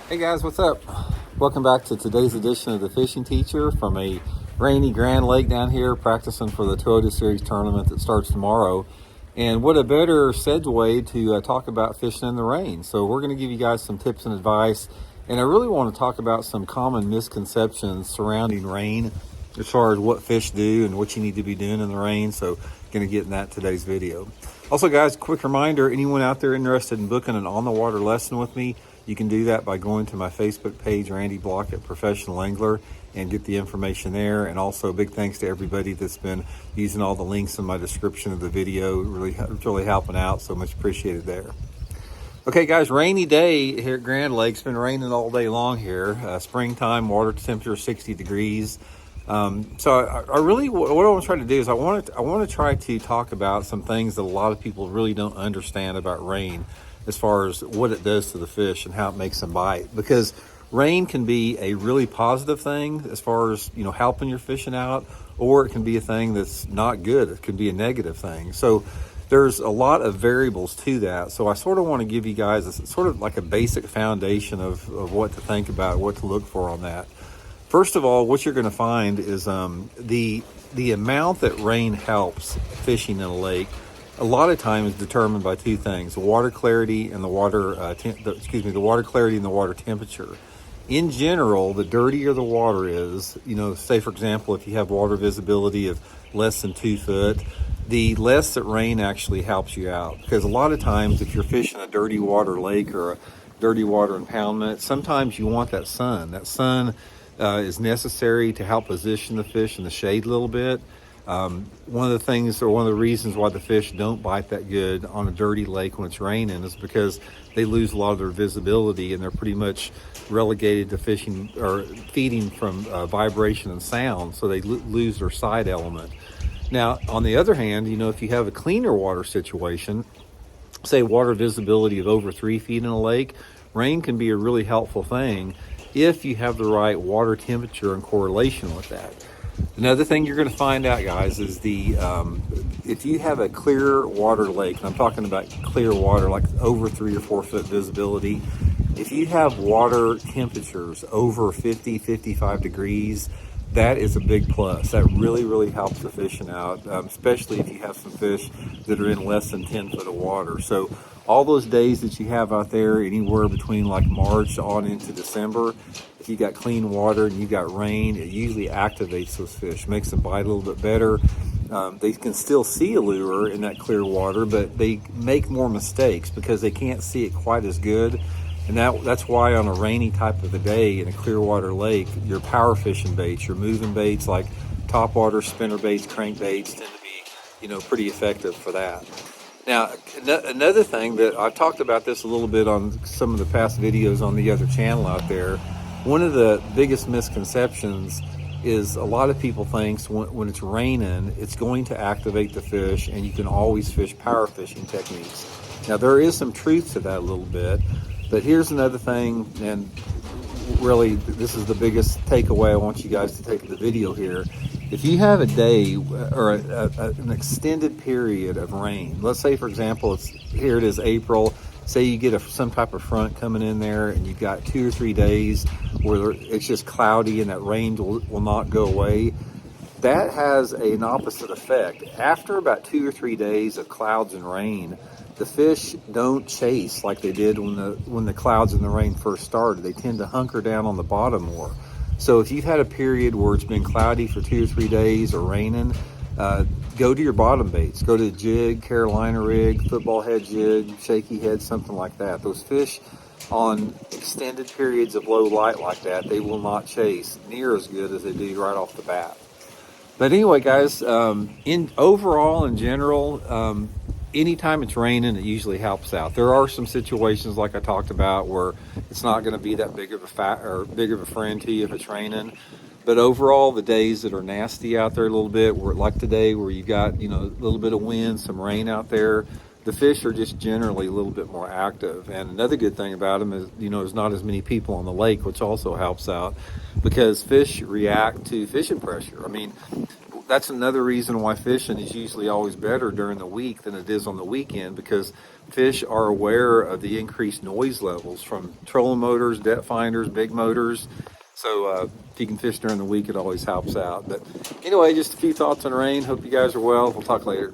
Hey guys, what's up? Welcome back to today's edition of the Fishing Teacher from a rainy Grand Lake down here, practicing for the Toyota Series tournament that starts tomorrow. And what a better segue to talk about fishing in the rain. So we're going to give you guys some tips and advice, and I really want to talk about some common misconceptions surrounding rain as far as what fish do and what you need to be doing in the rain. So going to get in that today's video. Also guys, quick reminder, anyone out there interested in booking an on-the-water lesson with me, you can do that by going to my Facebook page, Randy Blockett Professional Angler, and get the information there. And also big thanks to everybody that's been using all the links in my description of the video. Really helping out, so much appreciated there. Okay guys, rainy day here at Grand Lake. It's been raining all day long here. Springtime, water temperature 60 degrees. So I really, what I want to try to do is I want to try to talk about some things that a lot of people really don't understand about rain, as far as what it does to the fish and how it makes them bite. Because rain can be a really positive thing as far as, you know, helping your fishing out, or it can be a thing that's not good. It can be a negative thing. So there's a lot of variables to that. So I sort of want to give you guys a, sort of like a basic foundation of what to think about, what to look for on that. First of all, what you're going to find is the amount that rain helps fishing in a lake a lot of times is determined by two things: the water clarity and the water the water clarity and the water temperature. In general, the dirtier the water is, you know, say for example, if you have water visibility of less than 2 foot, the less that rain actually helps you out. Because a lot of times if you're fishing a dirty water lake or a dirty water impoundment, sometimes you want that sun. That sun is necessary to help position the fish in the shade a little bit. One of the things, or one of the reasons why the fish don't bite that good on a dirty lake when it's raining, is because they lose a lot of their visibility and they're pretty much relegated to fishing or feeding from vibration and sound, so they lose their side element. Now, on the other hand, you know, if you have a cleaner water situation, say water visibility of over 3 feet in a lake, rain can be a really helpful thing if you have the right water temperature in correlation with that. Another thing you're going to find out, guys, is if you have a clear water lake, and I'm talking about clear water like over 3 or 4 foot visibility, if you have water temperatures over 50, 55 degrees, that is a big plus. That really helps the fishing out, especially if you have some fish that are in less than 10 foot of water. So all those days that you have out there, anywhere between like March on into December, if you got clean water and you got rain, it usually activates those fish, makes them bite a little bit better. They can still see a lure in that clear water, but they make more mistakes because they can't see it quite as good. And that's why on a rainy type of a day in a clear water lake, your power fishing baits, your moving baits like topwater, spinner baits, crank baits tend to be, you know, pretty effective for that. Now, another thing that I've talked about this a little bit on some of the past videos on the other channel out there, one of the biggest misconceptions is a lot of people think when it's raining, it's going to activate the fish and you can always fish power fishing techniques. Now, there is some truth to that a little bit, but here's another thing, and really this is the biggest takeaway I want you guys to take of the video here. If you have a day or an extended period of rain, let's say for example, here it is April, say you get some type of front coming in there and you've got 2 or 3 days where it's just cloudy and that rain will not go away, that has an opposite effect. After about 2 or 3 days of clouds and rain, the fish don't chase like they did when the clouds and the rain first started. They tend to hunker down on the bottom more. So if you've had a period where it's been cloudy for 2 or 3 days or raining, go to your bottom baits. Go to jig, Carolina rig, football head jig, shaky head, something like that. Those fish on extended periods of low light like that, they will not chase near as good as they do right off the bat. But anyway, guys, in general, anytime it's raining, it usually helps out. There are some situations like I talked about where it's not going to be that big of a friend to you if it's raining. But overall, the days that are nasty out there a little bit, where like today, where you got, you know, a little bit of wind, some rain out there, the fish are just generally a little bit more active. And another good thing about them is, you know, there's not as many people on the lake, which also helps out because fish react to fishing pressure. I mean, that's another reason why fishing is usually always better during the week than it is on the weekend, because fish are aware of the increased noise levels from trolling motors, depth finders, big motors. So if you can fish during the week, it always helps out. But anyway, just a few thoughts on rain. Hope you guys are well. We'll talk later.